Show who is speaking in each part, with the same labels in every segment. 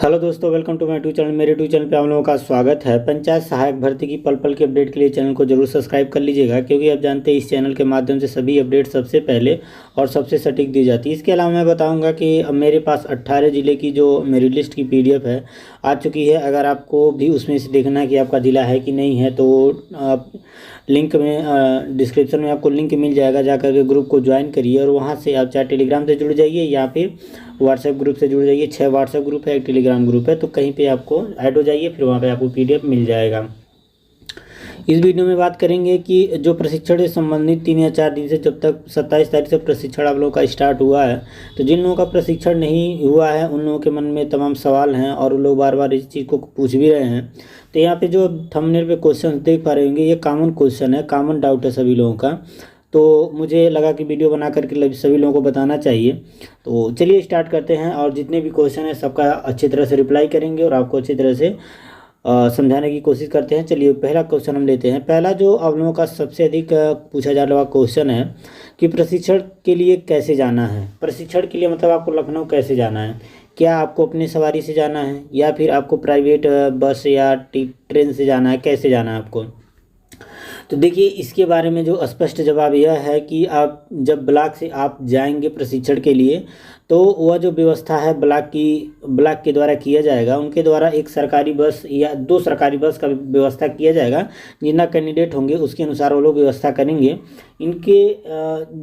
Speaker 1: Hello दोस्तों, welcome to my YouTube channel. मेरे YouTube channel पे आप लोगों का स्वागत है। पंचायत सहायक भर्ती की पल पल के अपडेट के लिए चैनल को जरूर सब्सक्राइब कर लीजिएगा, क्योंकि आप जानते हैं इस चैनल के माध्यम से सभी अपडेट सबसे पहले और सबसे सटीक दी जाती है। इसके अलावा मैं बताऊंगा कि अब मेरे पास 18 जिले की जो मेरी लिस्ट की PDF है आ चुकी है। अगर आपको भी उसमें से देखना है कि आपका ज़िला है कि नहीं है, तो आप लिंक में डिस्क्रिप्शन में आपको लिंक मिल जाएगा, जाकर के ग्रुप को ज्वाइन करिए और वहाँ से आप चाहे टेलीग्राम से जुड़ जाइए या फिर व्हाट्सएप ग्रुप से जुड़ जाइए। 6 व्हाट्सएप ग्रुप है, एक टेलीग्राम ग्रुप है, तो कहीं पे आपको ऐड हो जाइए, फिर वहाँ पे आपको PDF मिल जाएगा। इस वीडियो में बात करेंगे कि जो प्रशिक्षण से संबंधित 3 या 4 दिन से, जब तक 27 तारीख से प्रशिक्षण आप लोगों का स्टार्ट हुआ है, तो जिन लोगों का प्रशिक्षण नहीं हुआ है उन लोगों के मन में तमाम सवाल हैं और वो लोग बार बार इस चीज़ को पूछ भी रहे हैं। तो यहाँ पे जो थंबनेल पे क्वेश्चन देख पा रहे होंगे, ये कॉमन क्वेश्चन है, कॉमन डाउट है सभी लोगों का। तो मुझे लगा कि वीडियो बना करके सभी लोगों को बताना चाहिए। तो चलिए स्टार्ट करते हैं और जितने भी क्वेश्चन हैं सबका अच्छी तरह से रिप्लाई करेंगे और आपको अच्छी तरह से समझाने की कोशिश करते हैं। चलिए पहला क्वेश्चन हम लेते हैं। पहला जो आप लोगों का सबसे अधिक पूछा जाने वाला क्वेश्चन है कि प्रशिक्षण के लिए कैसे जाना है। प्रशिक्षण के लिए मतलब आपको लखनऊ कैसे जाना है? क्या आपको अपनी सवारी से जाना है या फिर आपको प्राइवेट बस या ट्रेन से जाना है? कैसे जाना है आपको? तो देखिए, इसके बारे में जो स्पष्ट जवाब यह है कि आप जब ब्लॉक से आप जाएंगे प्रशिक्षण के लिए, तो वह जो व्यवस्था है ब्लॉक के द्वारा किया जाएगा। उनके द्वारा एक सरकारी बस या 2 सरकारी बस का व्यवस्था किया जाएगा। जितना कैंडिडेट होंगे उसके अनुसार वो लोग व्यवस्था करेंगे। इनके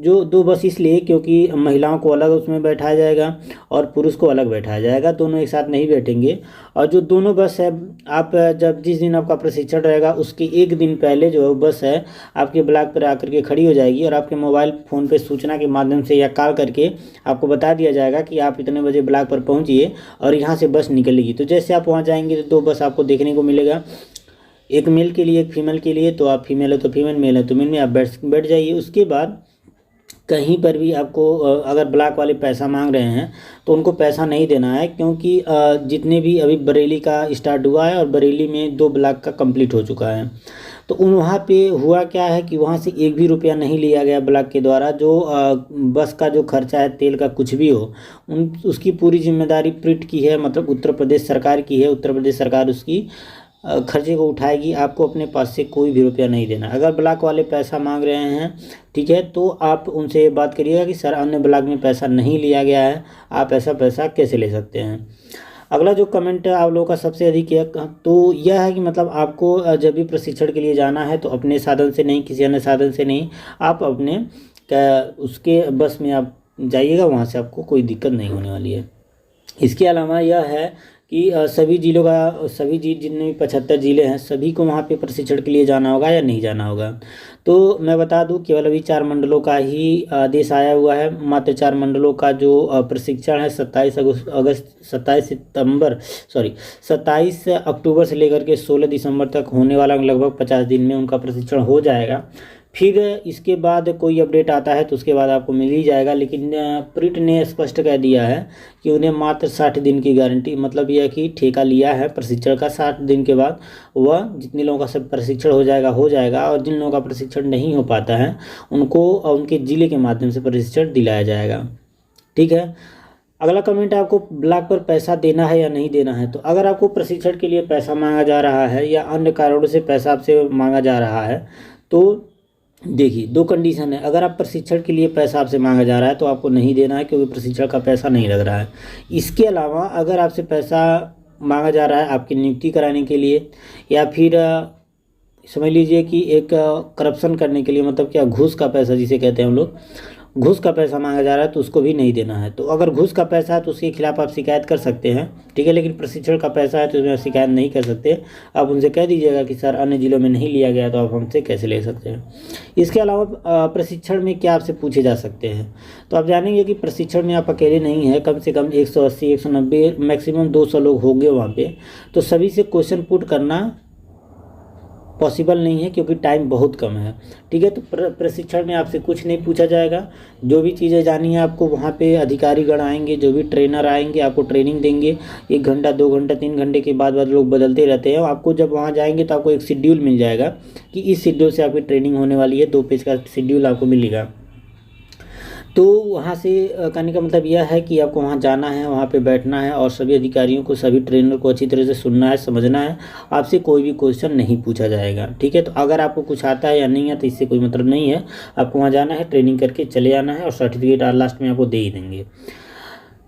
Speaker 1: जो 2 बस इसलिए क्योंकि महिलाओं को अलग उसमें बैठाया जाएगा और पुरुष को अलग बैठाया जाएगा, दोनों एक साथ नहीं बैठेंगे। और जो दोनों बस है, आप जब जिस दिन आपका प्रशिक्षण रहेगा उसके एक दिन पहले जो बस है आपके ब्लॉक पर आकर के खड़ी हो जाएगी और आपके मोबाइल फ़ोन पे सूचना के माध्यम से या कॉल करके आपको बता दिया जाएगा कि आप इतने बजे ब्लॉक पर पहुंचिए और यहाँ से बस निकलेगी। तो जैसे आप वहाँ जाएंगे तो 2 बस आपको देखने को मिलेगा, एक मेल के लिए एक फीमेल के लिए। तो आप फीमेल है तो फीमेल, मेल है तो मेल में आप बैठ जाइए। उसके बाद कहीं पर भी आपको अगर ब्लॉक वाले पैसा मांग रहे हैं तो उनको पैसा नहीं देना है, क्योंकि जितने भी अभी बरेली का स्टार्ट हुआ है और बरेली में 2 ब्लॉक का कंप्लीट हो चुका है। तो वहाँ पे हुआ क्या है कि वहाँ से एक भी रुपया नहीं लिया गया ब्लॉक के द्वारा। जो बस का जो खर्चा है, तेल का कुछ भी हो, उसकी पूरी जिम्मेदारी प्रिट की है, मतलब उत्तर प्रदेश सरकार की है। उत्तर प्रदेश सरकार उसकी खर्चे को उठाएगी। आपको अपने पास से कोई भी रुपया नहीं देना। अगर ब्लॉक वाले पैसा मांग रहे हैं, ठीक है, तो आप उनसे बात करिएगा कि सर अन्य ब्लॉक में पैसा नहीं लिया गया है, आप ऐसा पैसा कैसे ले सकते हैं। अगला जो कमेंट आप लोगों का सबसे अधिक है तो यह है कि मतलब आपको जब भी प्रशिक्षण के लिए जाना है तो अपने साधन से नहीं, किसी अन्य साधन से नहीं, आप अपने उसके बस में आप जाइएगा, वहाँ से आपको कोई दिक्कत नहीं होने वाली है। इसके अलावा यह है कि सभी जिलों का जितने भी 75 ज़िले हैं सभी को वहाँ पे प्रशिक्षण के लिए जाना होगा या नहीं जाना होगा। तो मैं बता दूं, केवल अभी 4 मंडलों का ही आदेश आया हुआ है। मात्र 4 मंडलों का जो प्रशिक्षण है 27 अक्टूबर से लेकर के 16 दिसंबर तक होने वाला, लगभग 50 दिन में उनका प्रशिक्षण हो जाएगा। फिर इसके बाद कोई अपडेट आता है तो उसके बाद आपको मिल ही जाएगा। लेकिन प्रिट ने स्पष्ट कह दिया है कि उन्हें मात्र 60 दिन की गारंटी, मतलब यह कि ठेका लिया है प्रशिक्षण का। 60 दिन के बाद वह जितने लोगों का सब प्रशिक्षण हो जाएगा और जिन लोगों का प्रशिक्षण नहीं हो पाता है उनको उनके ज़िले के माध्यम से प्रशिक्षण दिलाया जाएगा। ठीक है। अगला कमेंट है, आपको ब्लॉक पर पैसा देना है या नहीं देना है। तो अगर आपको प्रशिक्षण के लिए पैसा मांगा जा रहा है या अन्य कारणों से पैसा आपसे मांगा जा रहा है, तो देखिए 2 कंडीशन है। अगर आप प्रशिक्षण के लिए पैसा आपसे मांगा जा रहा है तो आपको नहीं देना है, क्योंकि प्रशिक्षण का पैसा नहीं लग रहा है। इसके अलावा अगर आपसे पैसा मांगा जा रहा है आपकी नियुक्ति कराने के लिए या फिर समझ लीजिए कि एक करप्शन करने के लिए, मतलब क्या, घूस का पैसा जिसे कहते हैं हम लोग, घूस का पैसा मांगा जा रहा है, तो उसको भी नहीं देना है। तो अगर घूस का पैसा है तो उसके खिलाफ आप शिकायत कर सकते हैं, ठीक है। लेकिन प्रशिक्षण का पैसा है तो उसमें शिकायत नहीं कर सकते। आप उनसे कह दीजिएगा कि सर अन्य जिलों में नहीं लिया गया तो आप हमसे कैसे ले सकते हैं। इसके अलावा प्रशिक्षण में क्या आपसे पूछे जा सकते हैं, तो आप जानेंगे कि प्रशिक्षण में आप अकेले नहीं हैं, कम से कम 180, 190, मैक्सिमम 200 लोग होंगे वहाँ पे। तो सभी से क्वेश्चन पुट करना पॉसिबल नहीं है, क्योंकि टाइम बहुत कम है, ठीक है। तो प्रशिक्षण में आपसे कुछ नहीं पूछा जाएगा। जो भी चीज़ें जानी है आपको, वहाँ पे अधिकारीगण आएंगे, जो भी ट्रेनर आएंगे आपको ट्रेनिंग देंगे। 1 घंटा, 2 घंटा, 3 घंटे के बाद लोग बदलते रहते हैं। आपको जब वहाँ जाएंगे तो आपको एक शेड्यूल मिल जाएगा कि इस शेड्यूल से आपकी ट्रेनिंग होने वाली है। 2 पेज का शेड्यूल आपको मिलेगा। तो वहाँ से कहने का मतलब यह है कि आपको वहाँ जाना है, वहाँ पे बैठना है और सभी अधिकारियों को, सभी ट्रेनर को अच्छी तरह से सुनना है, समझना है। आपसे कोई भी क्वेश्चन नहीं पूछा जाएगा, ठीक है। तो अगर आपको कुछ आता है या नहीं है तो इससे कोई मतलब नहीं है। आपको वहाँ जाना है, ट्रेनिंग करके चले आना है और सर्टिफिकेट लास्ट में आपको दे ही देंगे।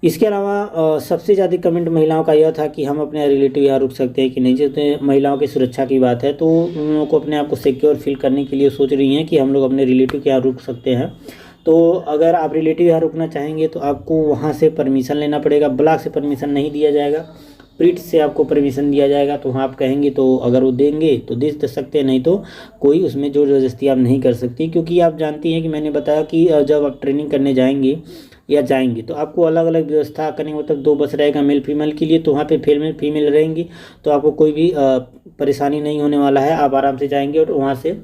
Speaker 1: इसके अलावा सबसे ज़्यादा कमेंट महिलाओं का यह था कि हम अपने रिलेटिव यहाँ रुक सकते हैं कि नहीं। जैसे महिलाओं की सुरक्षा की बात है तो उन लोगों को अपने आप को सिक्योर फील करने के लिए सोच रही हैं कि हम लोग अपने रिलेटिव के यहाँ रुक सकते हैं। तो अगर आप रिलेटिव यहाँ रुकना चाहेंगे तो आपको वहाँ से परमिशन लेना पड़ेगा। ब्लॉक से परमिशन नहीं दिया जाएगा, प्रीट से आपको परमिशन दिया जाएगा। तो वहाँ आप कहेंगे तो अगर वो देंगे तो दे सकते हैं, नहीं तो कोई उसमें जोर जबरदस्ती आप नहीं कर सकती। क्योंकि आप जानती हैं कि मैंने बताया कि जब आप ट्रेनिंग करने जाएंगे या जाएंगे तो आपको अलग अलग व्यवस्था करनी, मतलब 2 बस रहेगा मेल फीमेल के लिए। तो वहाँ पे फीमेल रहेंगी तो आपको कोई भी परेशानी नहीं होने वाला है। आप आराम से जाएंगे और वहाँ से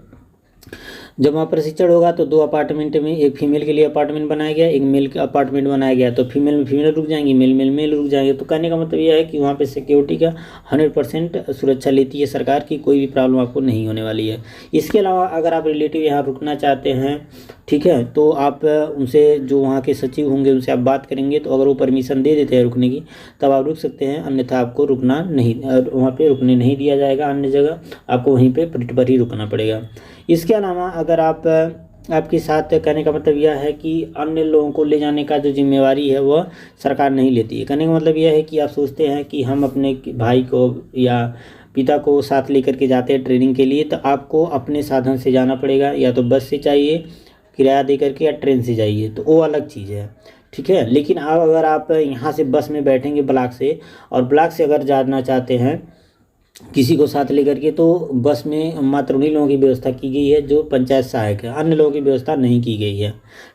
Speaker 1: जब वहाँ प्रशिक्षण होगा तो 2 अपार्टमेंट में, एक फीमेल के लिए अपार्टमेंट बनाया गया, एक मेल का अपार्टमेंट बनाया गया। तो फीमेल में फीमेल रुक जाएंगी, मेल रुक जाएंगे। तो कहने का मतलब यह है कि वहाँ पे सिक्योरिटी का 100% सुरक्षा लेती है सरकार की, कोई भी प्रॉब्लम आपको नहीं होने वाली है। इसके अलावा अगर आप रिलेटिव यहाँ रुकना चाहते हैं, ठीक है, तो आप उनसे, जो वहाँ के सचिव होंगे उनसे आप बात करेंगे। तो अगर वो परमिशन दे देते हैं रुकने की तब आप रुक सकते हैं, अन्यथा आपको रुकना नहीं, वहाँ पे रुकने नहीं दिया जाएगा। अन्य जगह आपको वहीं पे पर ही रुकना पड़ेगा। इसके अलावा अगर आपके साथ, कहने का मतलब यह है कि अन्य लोगों को ले जाने का जो जिम्मेवारी है वह सरकार नहीं लेती है। कहने का मतलब यह है कि आप सोचते हैं कि हम अपने भाई को या पिता को साथ लेकर के जाते हैं ट्रेनिंग के लिए, तो आपको अपने साधन से जाना पड़ेगा, या तो बस से चाहिए किराया दे करके या ट्रेन से जाइए, तो वो अलग चीज़ है, ठीक है। लेकिन अब अगर आप यहाँ से बस में बैठेंगे ब्लॉक से, और ब्लॉक से अगर जाना चाहते हैं किसी को साथ लेकर के, तो बस में मात्र उन्हीं लोगों की व्यवस्था की गई है जो पंचायत सहायक है, अन्य लोगों की व्यवस्था नहीं की गई है,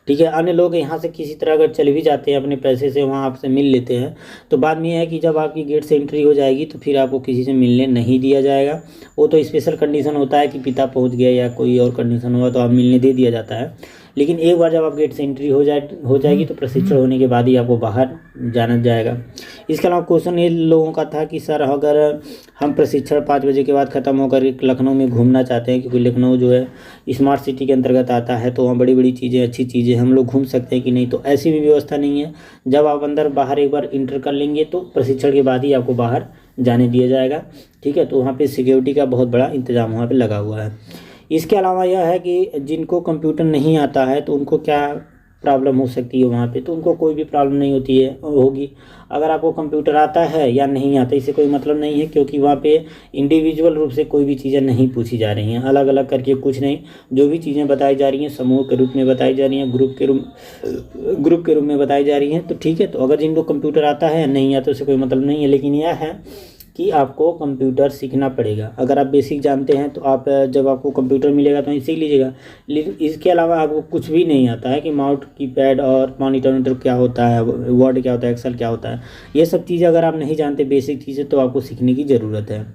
Speaker 1: ठीक है। अन्य लोग यहाँ से किसी तरह अगर चले भी जाते हैं अपने पैसे से, वहाँ आपसे मिल लेते हैं, तो बाद में यह है कि जब आपकी गेट से एंट्री हो जाएगी तो फिर आपको किसी से मिलने नहीं दिया जाएगा। वो तो स्पेशल कंडीशन होता है कि पिता पहुँच गया या कोई और कंडीशन हुआ तो आप मिलने दे दिया जाता है। लेकिन एक बार जब आप गेट से एंट्री हो जाएगी तो प्रशिक्षण होने के बाद ही आपको बाहर जाना जाएगा। इसके अलावा क्वेश्चन ये लोगों का था कि सर अगर हम प्रशिक्षण 5 बजे के बाद ख़त्म होकर लखनऊ में घूमना चाहते हैं, क्योंकि लखनऊ जो है स्मार्ट सिटी के अंतर्गत आता है, तो वहाँ बड़ी बड़ी चीज़ें, अच्छी चीज़ें हम लोग घूम सकते हैं कि नहीं। तो ऐसी भी व्यवस्था नहीं है। जब आप अंदर बाहर एक बार इंटर कर लेंगे तो प्रशिक्षण के बाद ही आपको बाहर जाने दिया जाएगा, ठीक है। तो वहाँ पर सिक्योरिटी का बहुत बड़ा इंतजाम वहाँ पर लगा हुआ है। इसके अलावा यह है कि जिनको कंप्यूटर नहीं आता है तो उनको क्या प्रॉब्लम हो सकती है वहाँ पे, तो उनको कोई भी प्रॉब्लम नहीं होगी। अगर आपको कंप्यूटर आता है या नहीं आता इससे कोई मतलब नहीं है, क्योंकि वहाँ पे इंडिविजुअल रूप से कोई भी चीज़ें नहीं पूछी जा रही हैं, अलग अलग करके कुछ नहीं। जो भी चीज़ें बताई जा रही हैं समूह के रूप में बताई जा रही हैं, ग्रुप के रूप में बताई जा रही हैं, तो ठीक है। तो अगर जिनको कंप्यूटर आता है नहीं आता उससे कोई मतलब नहीं है। लेकिन यह है कि आपको कंप्यूटर सीखना पड़ेगा। अगर आप बेसिक जानते हैं तो आप, जब आपको कंप्यूटर मिलेगा तो सीख लीजिएगा। लेकिन इसके अलावा आपको कुछ भी नहीं आता है कि माउस कीपैड और मॉनिटर क्या होता है, वर्ड क्या होता है, एक्सेल क्या होता है, ये सब चीज़ें अगर आप नहीं जानते बेसिक चीज़ें, तो आपको सीखने की ज़रूरत है।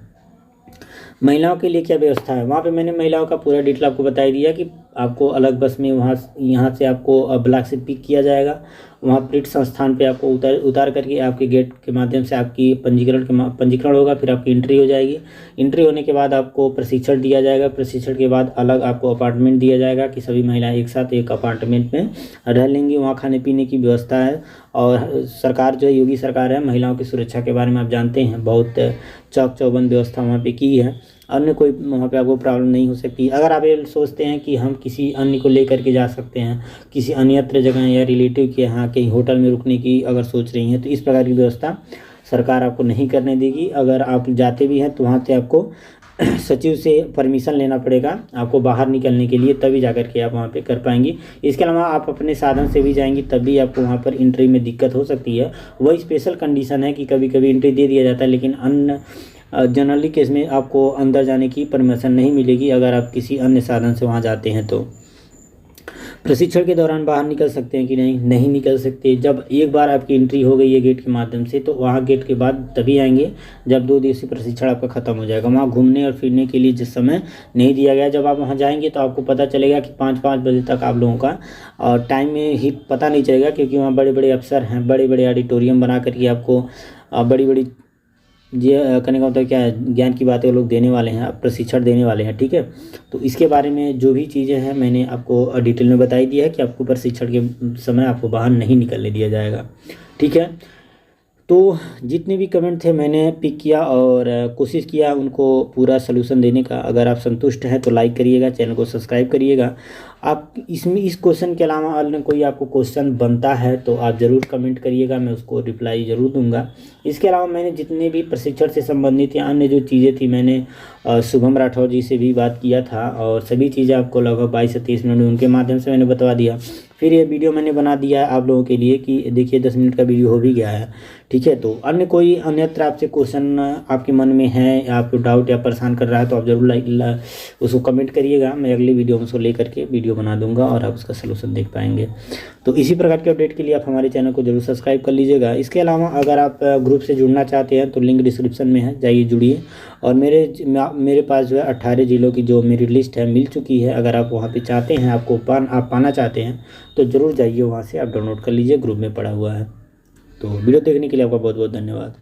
Speaker 1: महिलाओं के लिए क्या व्यवस्था है वहाँ पे, मैंने महिलाओं का पूरा डिटेल आपको बता ही दिया कि आपको अलग बस में यहाँ से आपको ब्लॉक से पिक किया जाएगा। वहाँ प्रीट संस्थान पे आपको उतार करके आपके गेट के माध्यम से आपकी पंजीकरण होगा, फिर आपकी एंट्री हो जाएगी। एंट्री होने के बाद आपको प्रशिक्षण दिया जाएगा। प्रशिक्षण के बाद अलग आपको अपार्टमेंट दिया जाएगा कि सभी महिलाएं एक साथ एक अपार्टमेंट में रह लेंगी। वहाँ खाने पीने की व्यवस्था है। और सरकार जो है, योगी सरकार है, महिलाओं की सुरक्षा के बारे में आप जानते हैं, बहुत चौक चौबंद व्यवस्था वहाँ पे की है। अन्य कोई वहाँ पे आपको प्रॉब्लम नहीं हो सकती। अगर आप ये सोचते हैं कि हम किसी अन्य को लेकर के जा सकते हैं किसी अन्यत्र जगह या रिलेटिव के यहाँ कहीं होटल में रुकने की अगर सोच रही हैं, तो इस प्रकार की व्यवस्था सरकार आपको नहीं करने देगी। अगर आप जाते भी हैं तो वहाँ से आपको सचिव से परमिशन लेना पड़ेगा आपको बाहर निकलने के लिए, तभी जाकर के आप वहाँ पे कर पाएंगी। इसके अलावा आप अपने साधन से भी जाएंगी तब भी आपको वहाँ पर एंट्री में दिक्कत हो सकती है। वही स्पेशल कंडीशन है कि कभी कभी एंट्री दे दिया जाता है, लेकिन अन्य जनरली केस में आपको अंदर जाने की परमिशन नहीं मिलेगी अगर आप किसी अन्य साधन से वहाँ जाते हैं। तो प्रशिक्षण के दौरान बाहर निकल सकते हैं कि नहीं निकल सकते। जब एक बार आपकी एंट्री हो गई है गेट के माध्यम से, तो वहाँ गेट के बाद तभी आएंगे जब 2 दिवसीय प्रशिक्षण आपका खत्म हो जाएगा। वहाँ घूमने और फिरने के लिए जिस समय नहीं दिया गया, जब आप वहाँ जाएंगे तो आपको पता चलेगा कि 5 बजे तक आप लोगों का और टाइम में ही पता नहीं चलेगा, क्योंकि वहाँ बड़े बड़े अफसर हैं, बड़े बड़े ऑडिटोरियम बना करके आपको बड़ी बड़ी करने का मतलब क्या है, ज्ञान की बातें वो लोग देने वाले हैं, प्रशिक्षण देने वाले हैं, ठीक है। तो इसके बारे में जो भी चीज़ें हैं मैंने आपको डिटेल में बताई दिया है कि आपको प्रशिक्षण के समय आपको बाहर नहीं निकलने दिया जाएगा, ठीक है। तो जितने भी कमेंट थे मैंने पिक किया और कोशिश किया उनको पूरा सलूशन देने का। अगर आप संतुष्ट हैं तो लाइक करिएगा, चैनल को सब्सक्राइब करिएगा। आप इसमें इस क्वेश्चन के अलावा अन्य कोई आपको क्वेश्चन बनता है तो आप ज़रूर कमेंट करिएगा, मैं उसको रिप्लाई ज़रूर दूंगा। इसके अलावा मैंने जितने भी प्रशिक्षण से संबंधित या अन्य जो चीज़ें थी मैंने शुभम राठौर जी से भी बात किया था और सभी चीज़ें आपको लगभग 22 से 30 मिनट में उनके माध्यम से मैंने बता दिया। फिर ये वीडियो मैंने बना दिया है आप लोगों के लिए कि देखिए 10 मिनट का वीडियो हो भी गया है, ठीक है। तो अन्य कोई अन्यत्र आपसे क्वेश्चन आपके मन में है या आपको डाउट या परेशान कर रहा है तो आप ज़रूर उसको कमेंट करिएगा, मैं अगली वीडियो में उसको लेकर के वीडियो बना दूंगा और आप उसका सलूशन देख पाएंगे। तो इसी प्रकार के अपडेट के लिए आप हमारे चैनल को जरूर सब्सक्राइब कर लीजिएगा। इसके अलावा अगर आप ग्रुप से जुड़ना चाहते हैं तो लिंक डिस्क्रिप्शन में है, जाइए जुड़िए। और मेरे पास जो है 18 जिलों की जो मेरी लिस्ट है मिल चुकी है। अगर आप वहाँ पे चाहते हैं आप पाना चाहते हैं तो ज़रूर जाइए, वहाँ से आप डाउनलोड कर लीजिए, ग्रुप में पड़ा हुआ है। तो वीडियो देखने के लिए आपका बहुत बहुत धन्यवाद।